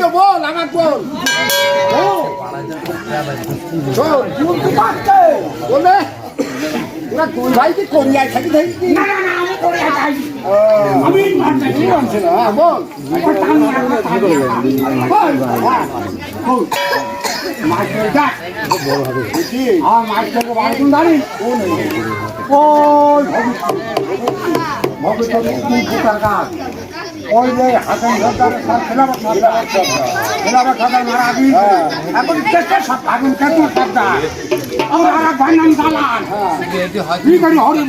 বল আমার বল বলে তুই ভাই কি কোরিয়ায় থাকি থাকি না না না আমি কোরিয়ায় থাকি আমি মানছি না বল মাছটা বড় হবে কি হ্যাঁ মাছটা বড় কোন দাঁড়ি ওই ভবিষ্যৎ কি সরকার ওই যে হাসান সরকার খেলাবার সরকার মারা দিই এখন চেষ্টা সব আগুন কেটে সরকার আমার আর ভাই নাম দালান কি করি হরি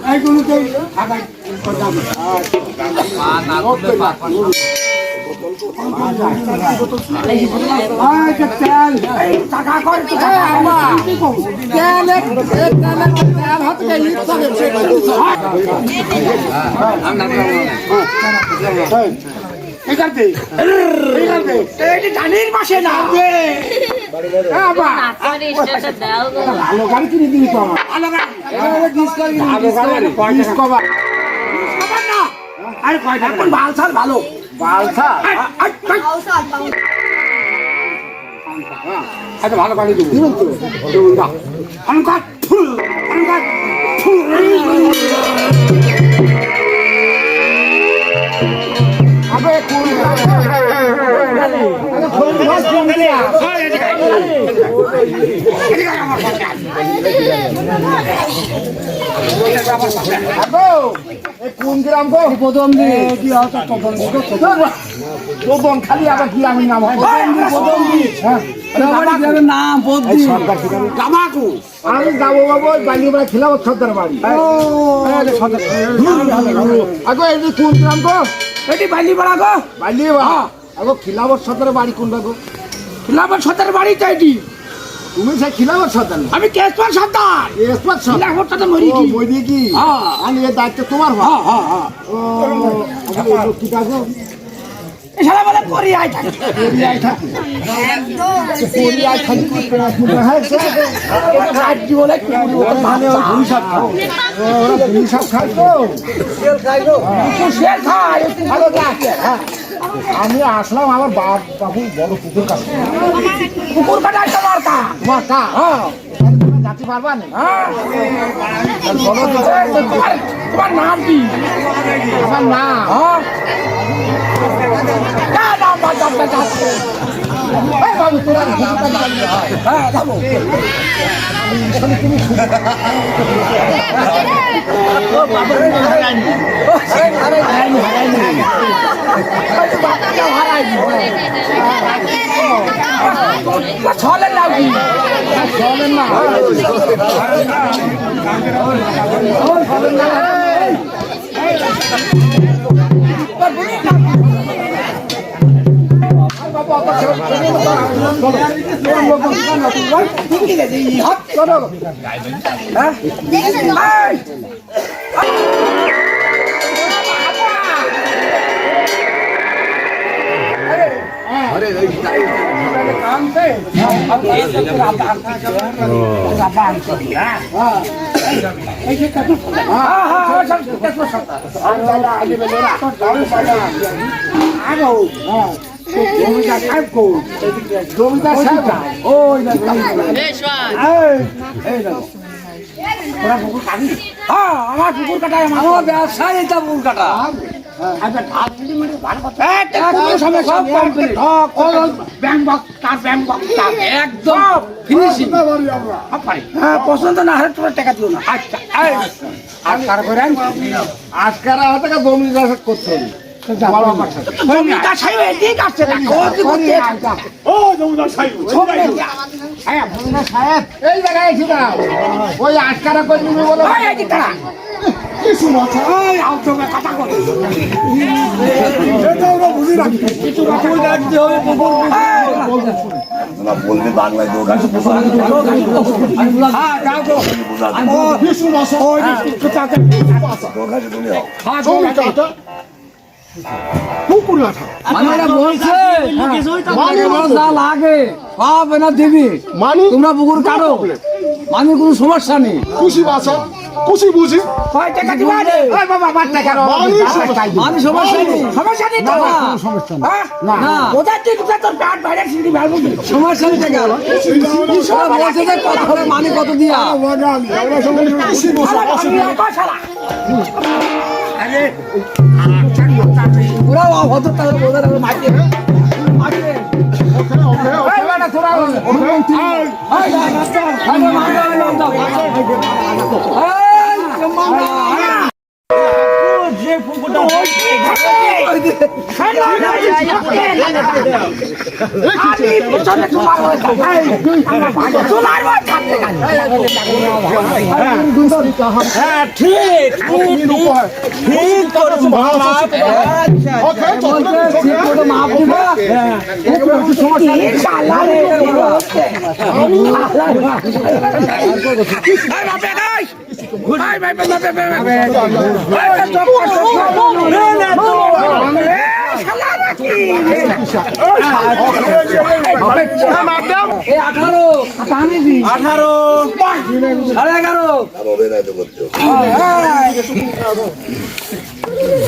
এইগুলো তো আগাই করতাম ধানের মাসে না ভালো গাড়ি কিনে দিবি তো আমার আরে কয়টা বালসাল ভালো বালসাল আচ্ছা ভালো গাড়ি দেবো কোন গ্রাম গো প্রথম প্রথম খালি আবার কি আমি নাম হয় নাম আমি যাবো বাবু বালিপাড়া খিলাবত সর্দার বাড়ি আগো এটি কোন গ্রাম গো এটি বালিপাড়া গো বালিপাড়া আগো খিলাবত সর্দার বাড়ি কোনটা গো খিলাবত সর্দার বাড়ি তো এটি তুমি সে খিলাবত সর্দার আমি কেশপাল সর্দার কেশপাল সর্দার সর্দার মরি কি আমি এর দায়িত্ব তোমার কি কাগো এছাড়া বলে কোরিয়ায় থাকে আমি আসলাম আমার বাবু বড় পুকুর কাছে পুকুর কাটায় তোমার কা যাতে পারবা না তোমার নাম কি আমার নাম বাবু তোরা হ্যাঁ যাবো ছলের লাগি ছলের না আমার পুকুর কাটায় আমার ব্যবসায় এটা পুকুর কাটা পছন্দ না হলে তোমার টাকা দিও না আজকারা টাকা জমি করতে হবে জমিদার সাহেব এদিকে আসছে সাহেব এই জায়গায় এসে দাও ওই আজকারা করে দিবি বলো কথা বুঝি রাখি কিছু রাখতে হবে তোরা বলবি বাংলায় দৌড় আছে হ্যাঁ যাও গো ও বিশু মাসা ও বিশু চাচা দৌড় আছে তুমি হও হ্যাঁ জমি চাচা পুকুর লাঠা মানে বলছে যা লাগে সব এনা দিবি মানি তোমরা পুকুর কাটো মানে কোনো সমস্যা নেই খুশি বাসা খুশি বুঝি কয় টাকা দিবা রে ওই বাবা বাট টাকা মানে সমস্যা নেই সমস্যা নেই তো সমস্যা নেই না ওটা ঠিক আছে তোর পেট বাইরে সিঁড়ি ভালো সমস্যা নেই টাকা সব বলছে যে কত হবে মানে কত দিয়া আমরা সঙ্গে খুশি বসে আরে পুরা অভদ্র টাকা বোঝা যাবে মাইকে মাইকে ওই বাটা তোরা যে পুকুরটা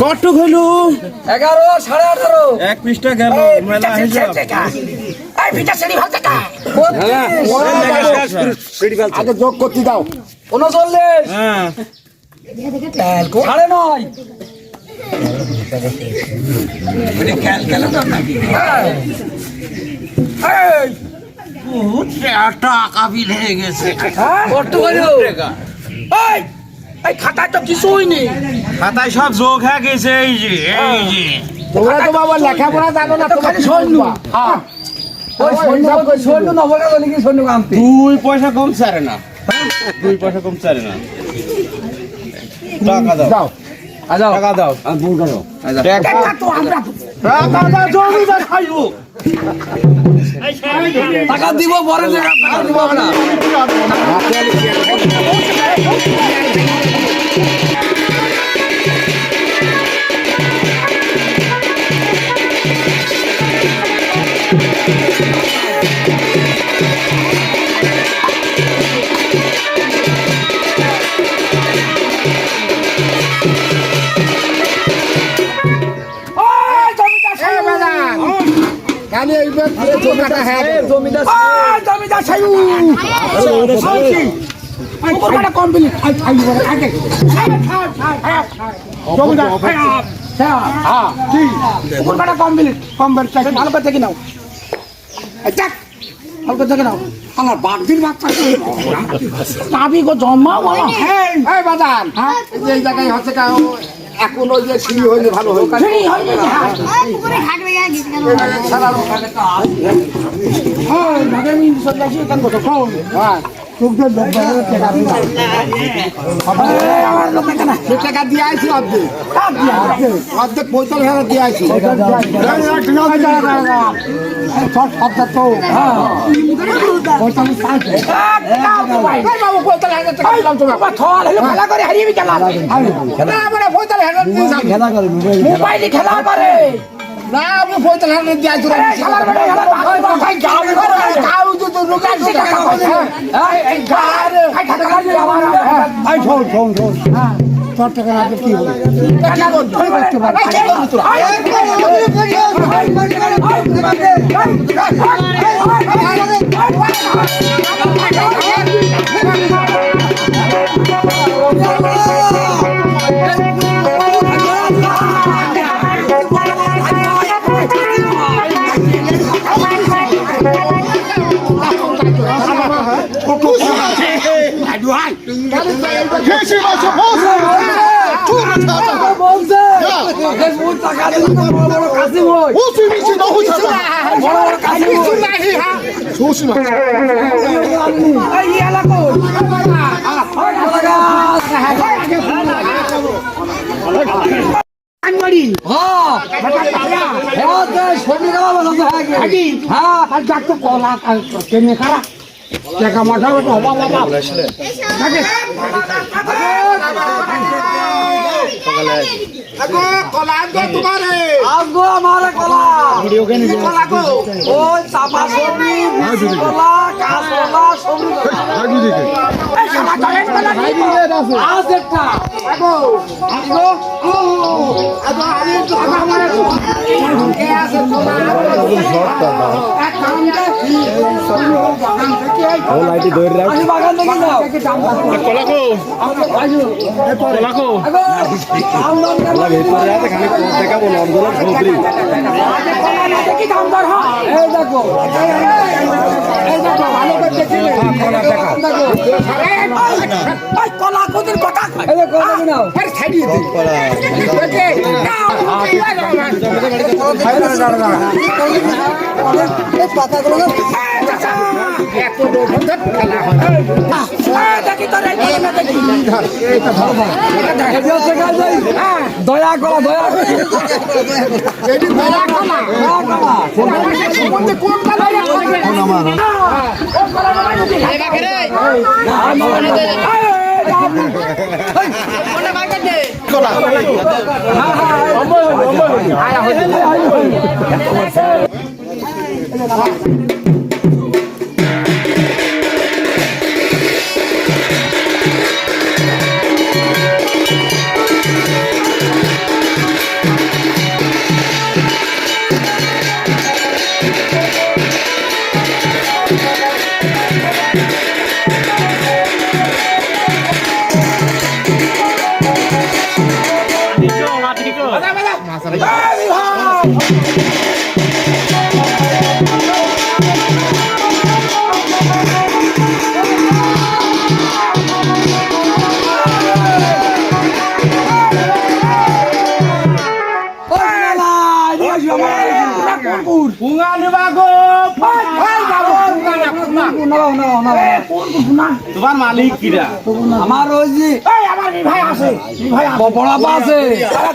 কত হলো 11 18.5 এক পৃষ্ঠা গেল মেলা হিসাব আগে যোগ করতে দাও 39 হ্যাঁ 9.5 এই খাতায় তো কিছুই নেই খাতায় সব যোগ হয়ে গেছে এই যে তোমরা তো বাবা লেখাপড়া জানো না তো খালি সৈন্য হ্যাঁ ওই সৈন্য নবকা বলি কি সৈন্য কামতে 2 পয়সা কম ছাড়ে না 2 পয়সা কম ছাড়ে না টাকা দাও যাও টাকা দাও ভুল করো টাকা তো আমরা টাকা দাও জমিদার খাইবো টাকা দিব পরে টাকা দিব না কানে এইবার জমিটা হ্যাঁ জমিদার জমিটা ছাইউ পুকুর কাটা কমপ্লিট আই বলে আগে জমিটা হ্যাঁ কি পুকুর কাটা কমপ্লিট ভালো করে দেখে নাও যাক ভালো করে দেখে নাও আমার বাগদির বাচ্চা নাবি গো জন্মা বলো এই বাদান যে এই জায়গায় হচ্ছে কা এখন ওই যে সিঁড়ি হইলে ভালো হয় সিঁড়ি হইলে পুকুরে ঘাট বেয়া গেছে কেন সারা হ্যাঁ ভাগে আমি সব যাচ্ছি কেন কত কম হ্যাঁ তোদের লোক বাইরে টাকা দিই আমার লোক টাকা দিয়ে আইছি অর্ধেক অর্ধেক 45,000 দিয়ে আইছি সব শব্দ তো হ্যাঁ 45,000 বাবু 45,000 টাকা দিলাম তোমাকে থল হলো খেলা করে হারিয়ে গেল না মানে 45,000 খেলা করে মোবাইলে খেলা করে না আমি 45,000 দিয়ে আইছি খেলার বেলা খেলা যাও যাও তো লোকাল টাকা এই গার টাকা দিয়ে আমার আই শোন হ্যাঁ তোর টাকা না কি হবে টাকা ধরে করতে পারবে নাকি হ্যাঁ হ্যাঁ তো সবজি খাওয়া বলো তো হ্যাঁ নাকি হ্যাঁ আর যাক তো কলা কেনে খারাপ টাকা মাথা তো হবা বাবা নাকি আগো কলা আনতো তোমারে আগো আমারে কলা ভিডিও কেন কলা গো ওই চাপা সবজি মিষ্টি কলা কাঁচকলা সবজি এই শালা ধরেন কলা নিবো আজ একটা আগো আগো আগো আমি তো আগো আমারে এ আছে কলা এক কাম দে বাগান থেকে আমি বাগান থেকে যাও কলা কো কলা কো আগো কি দাম দর হয় এই দেখো এই দেখো ভালো করে দেখিলে দেখো এই কলা কোদির কথা কয় এই দেখো দেখি নাও আরে ছাড়িয়ে দে এই পাতাগুলো এত বন্ধন খেলা হয় দেখি তোর এই কলা দেখি দয়া করো দয়া করো এটি কলা কলা দয়া করো সম্বন্ধে কোন কলা কোন আমার ও কলা বাবা যদি এবাকে রে পুঙ্গা নেবা গো তোমার মালিক কিরা আমার ওই যে আমার ভাই আছে ভাই বড়াপা আছে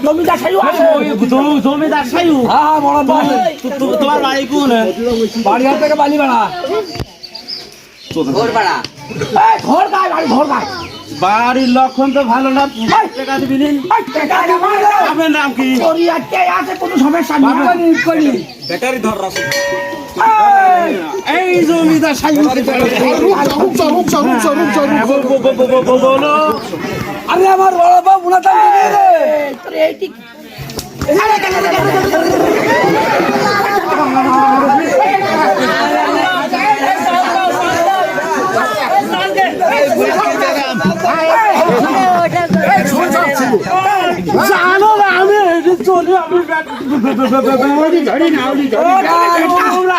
জমিদার সাইও আছে জমিদার সাইউ হ্যাঁ হ্যাঁ বড়াপা আছে তোমার বাড়ি কোন বাড়ি হাত থেকে বালি বাড়া এই ঘর গায় বাড়ি ঘর গায় বাড়ির লক্ষণ তো ভালো না টাকা দিবি নি? আপনার নাম কি আছে কোনো সমস্যা নেই করি এই জমিদার সাইউ বলো আরে আমার বড়াপা বুনাতা রে তোর এইটি জানো না আমি চলে আমি ধরি না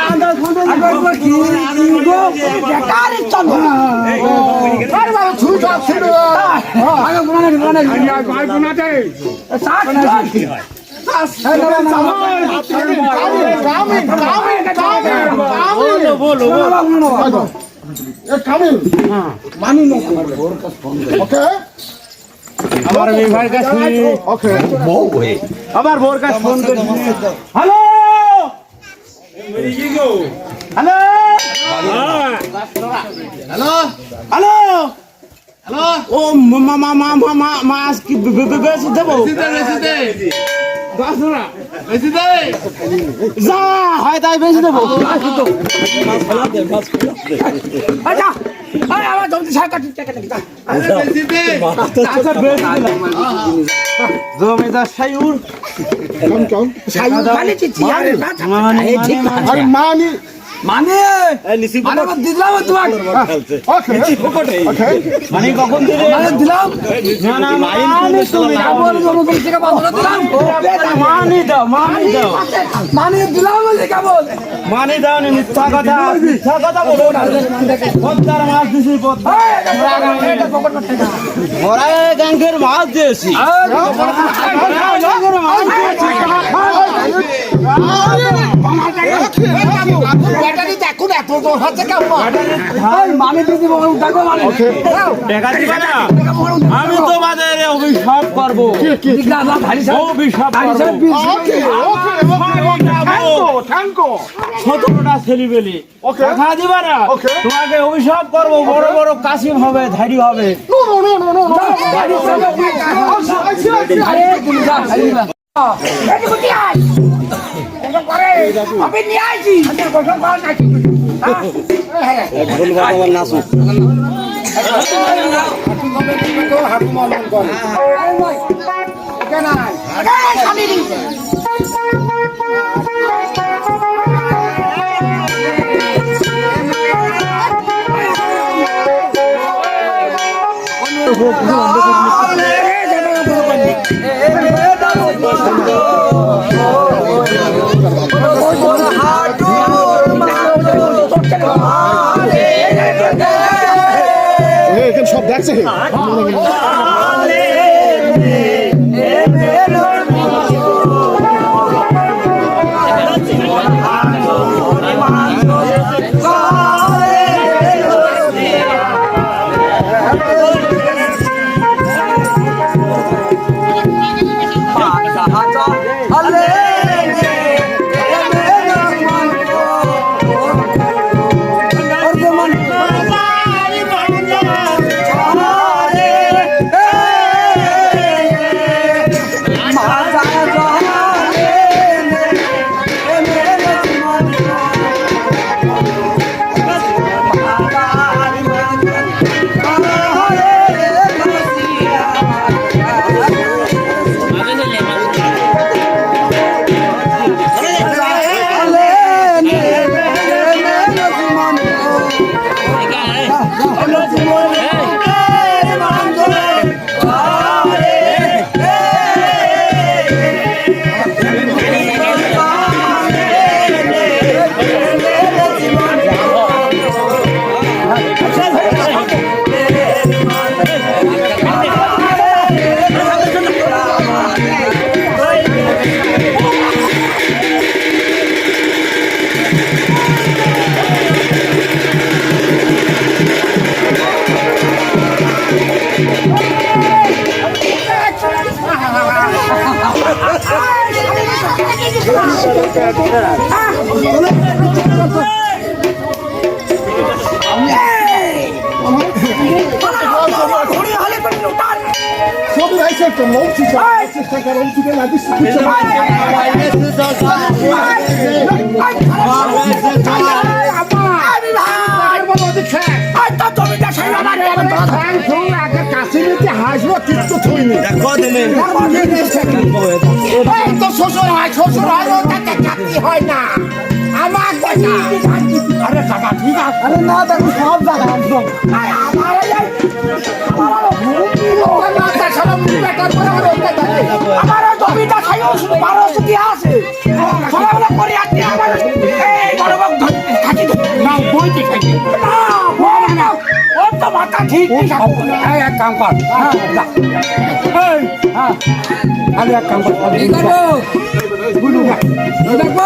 আন্দাজ বলো আমার ভাইয়ের কাছে আমার বোর কাছে ফোন করি hello hello hello hello hello ও মাছ কি বেশি দেবো যা হয় তাই বেশি দেবো আচ্ছা আমার জমি সরকার টাকা জমিদার সাইউর মানে দিলাম তোমাকে মানে কখন দিলে মানে দিলাম না না মানে তুমি মানি দাও মানি দাও মানে দিলাম বলছি কেবল মানি দাও নি মিথ্যা কথা বলো না পদ্মার মাছ দিছি ওরা গাঙ্গের মাছ দিয়েছি দেখুন এত তোর হাতে কেমন এই মানে দিদি বড় দেখো মানে টাকা দিবা না আমি তোমাদের অভিশাপ করবো দিদা না ভারী সাহেব অভিশাপ ভারী সাহেব করবো 17টা ছেলে পেলে টাকা দিবা না তোমাকে অভিশাপ করবো বড় বড় কাসিম হবে ধাড়ি হবে ভারী সাহেব আরে তুমি যা খালি না এটি কোটি আই এটা করে আমি নিয়ে আইছি আমি গোসল করা নাকি এখানে সব দেখছে হাসবো কিন্তু থইনি শ্বশুর হয় হয় না আমার আরে টাকা ঠিক আছে আরে না দেখো সব জায়গা একদম আমার জমিটা খাইও শুধু 1200 কি আছে সবাই করে আজকে আমার এই বড় বাপ থাকি না বইতে থাকি না ও তো মাথা ঠিক এই এক কাম কর হ্যাঁ আমি এক কাম কর কি করবো বুঝু না দেখো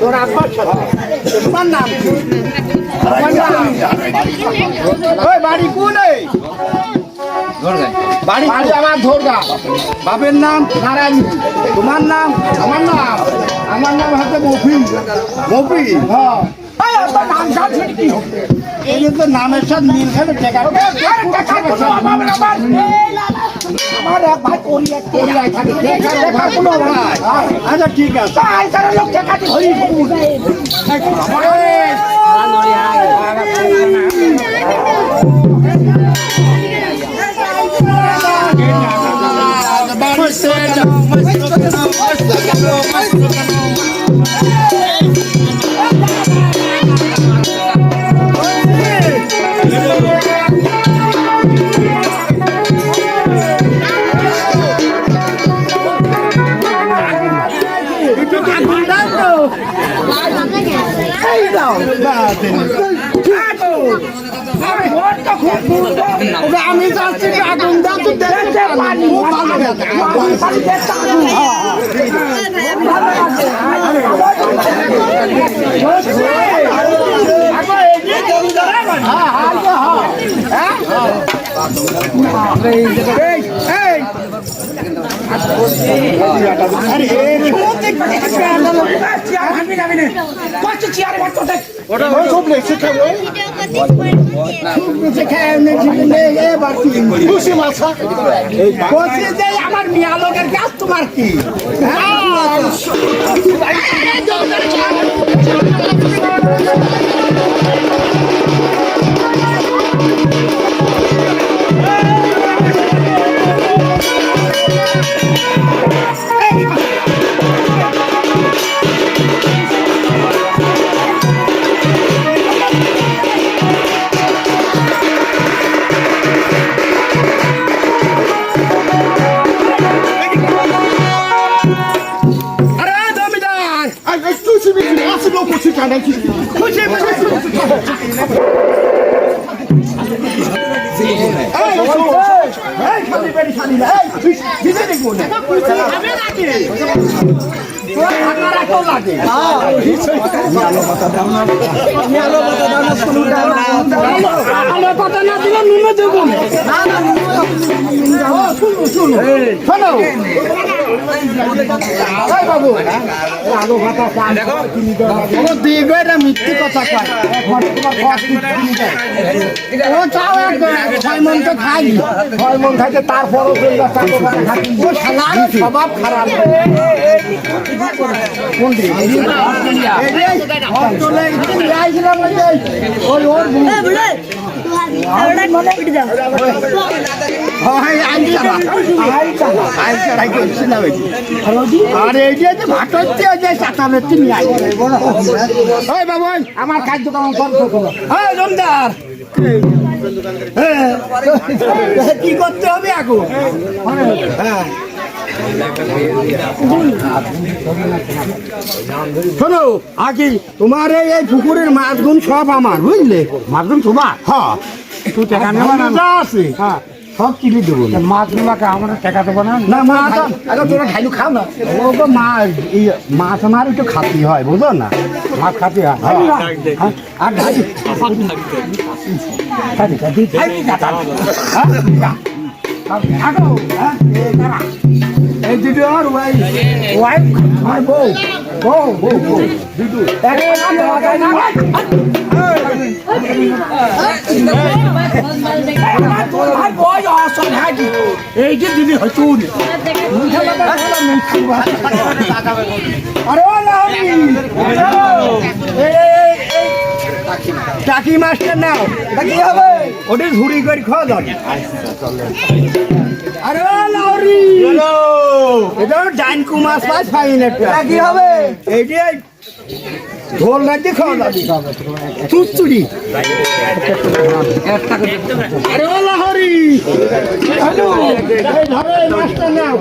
তোর আব্বার সাথে তোমার নাম কি ওই বাড়ি কোন বাড়ি আমার ধরগা বাপের নাম নারায়ণ তোমার নাম আমার নাম হচ্ছে মফি হ্যাঁ এই তো নামের সাথে মিল খাবে আমার এক ভাই কোরিয়ায় থাকে দেখার কোনো ভাই আচ্ছা ঠিক আছে লোক দেখাতে ধরি ওর তো খুব সুন্দর। ওকে আমি যাচ্ছি আগুন দাও তো দেখতে পারি খুব ভালো লাগে পানি দেখতে আগুন। ভালো আছে। আগো এই যে জমিদার আগো চেয়ার ভাঙবি যাবি না। কষ্ট চেয়ারে ভাগ করতে। ওই সব লেখছে খাবো খুশি মাছা বলছি যে আমার মিয়া লোকের কাজ তোমার কি আরে জমিদার খুশি মিছি আসলো খুশি কানে খুশি খালি বেড়ি খালি না ভিজে দেখবো না আমি নাকি লাগে আলো পাতা না দিলে নুনে দেবো না শুনো শোনো বাবু আলো ভাতা দিবে এটা মিথ্যে কথা কয় ও চাও ছয় মন তো খাই ছয় মন খাইতে তারপরও স্বভাব খারাপ আর এই যে ভাত হচ্ছে যে চাতালের নিয়ে আসবে বাবু আমার খাদ্য কেমন হ্যাঁ জমদার কি করতে হবে এখন হ্যাঁ শোনো আকি তোমার এই পুকুরের মাছগুন সব আমার বুঝলে মাছগুন তোমার হ্যাঁ তুই টাকা নেবা না আছে হ্যাঁ সব কিনে দেবো মাছ নেবাকে আমার টাকা দেবো না না মাছ তোরা খাইলু খাও না ও তো মাছ মাছ আমার একটু খাতি হয় বুঝলো না মাছ খাতি হয় আর ঢাকি এই দুটো আর ওয়াইফ আর বউ বউ বউ বউ দুটো এই যে দিদি হয়তো টাকি মাছটা নাও কি হবে ওটা ঝুড়ি করে খাওয়া যাবে আরে লাউরি এটা ডাইনকু মাছ পাই ফাইন একটা কি হবে এই যে ঢোল রাখতে খাওয়া যাবে চুচুড়ি আরে ও লাহরি হ্যালো এই ধরে মাছটা নাও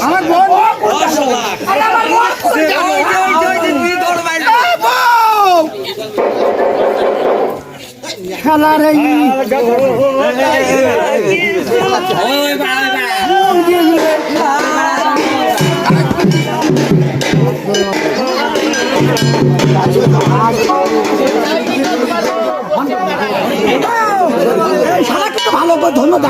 আমার বোন খেলার ভালো করে ধন্যবাদ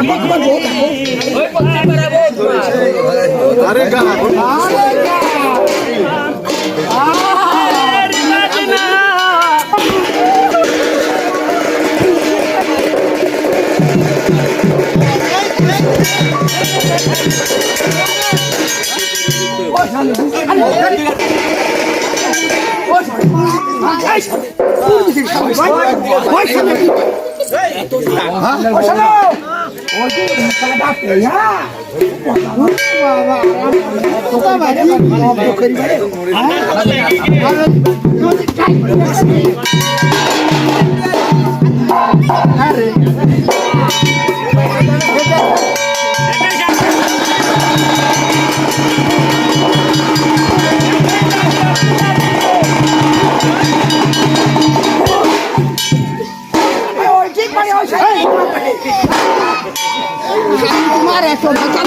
তোমার এত টাকা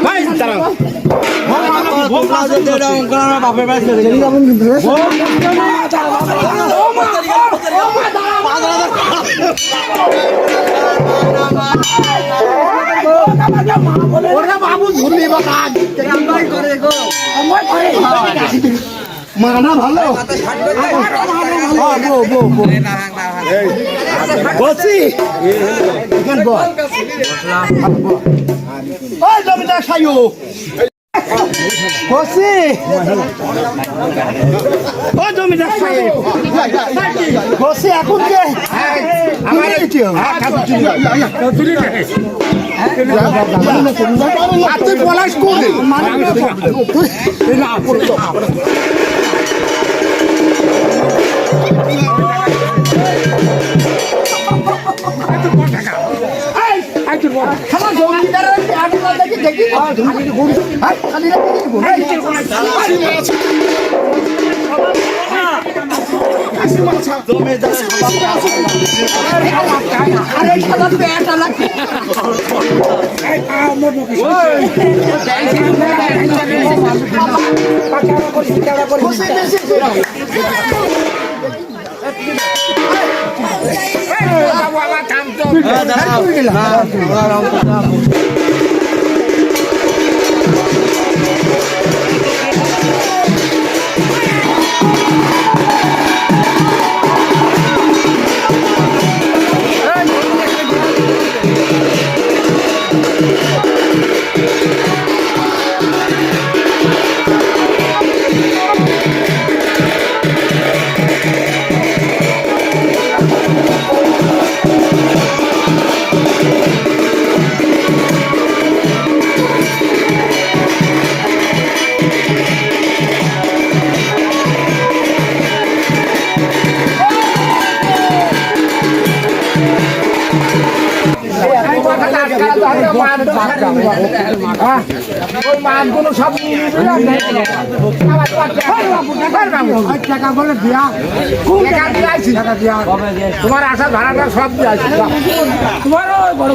ভাই দাঁড়াও বাপের বাড়ি চলে গেলি কেমন কিন্তু রে? ওরা বাবু ধরলি বাবা মানা ভালো বসি ওই জমিদার সাইও বসি ও জমিদার সাহেব বসি এখন যে আমার তুই পলাশ করলি তোমার আসার ভাড়াটা সব দিয়ে তোমার বড় বড়